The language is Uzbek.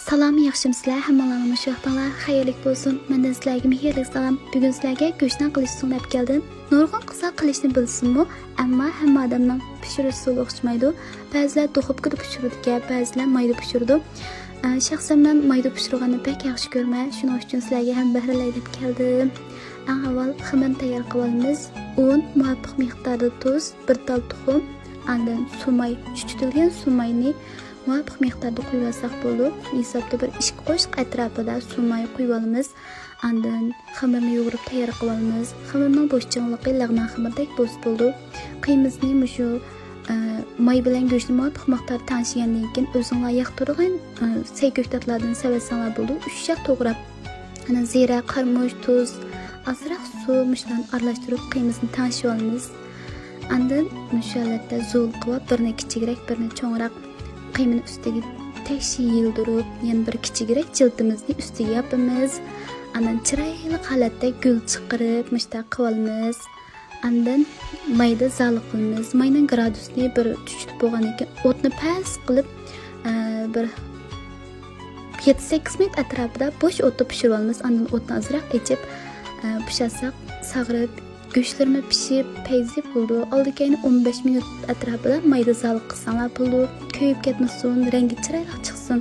Salam, yaxshimsizlar? Hammalarning mushahbalar xayrlik bo'lsin. Mendan sizlarga mehrli salom. Bugun sizlarga go'shtdan qilish so'nglab keldim. Nurg'un qilsa qilishni bilsinmi, ammo hamma odamning pishirish usuли o'xshamaydi. Ba'zilar duxovkada pishiradi, ba'zilar mayda pishiradi. Shaxsan men mayda pishirganni pek yaxshi ko'raman. Shuning uchun sizlarga ham bahrilay deb keldim. Eng avval xamin tayyor qilamiz. Un, muvofiq miqdorda tuz, bir tal tuxum, andan sumay, chuchitilgan sumayni muvofiq miqdorda qo'yib olsak bo'ladi. Hisobda bir 2 qoshiq atrofida sumay qo'yib olamiz. Andan xamirni yo'g'irib tayyor qilib olamiz. Xamirning bo'shchonligi lag'man xamirdek bo'ldi. Qiymimizni mushu may bilan go'shtni muvofiq miqdorda tanishgandan keyin o'zingizlar yoqtirgan sayko'ktatlardan sevasanlar bo'ldi. 3 yoq to'g'rab, ana zira, qarmosh, tuz, azroq suv mushlarni aralashtirib qiymimizni tanishib olamiz. Andan mushu holatda zo'l qilib, birini kichikroq, birini cho'ngroq qiymini ustiga tekshi yildirib, yana bir kichikroq jildimizni ustiga yopamiz. Andan chiroyli holatda gul chiqarib, mushtaq qilib olamiz. Andan mayda zaliq qilamiz. Mayning gradusini bir tushib bo'lgandan keyin o'tni past qilib, bir 7-8 minut atrofida bo'sh o'tda pishirib olamiz. Andan o'tni azroq ichib, pishirsak, sag'rib, go'shtlarimiz pishib, payzib bo'ldi. Oldiga 15 minut atrofida mayda zaliq qilsanglar bo'ldi. Ko'yib ketmasin, rangi chiroyli chiqsin.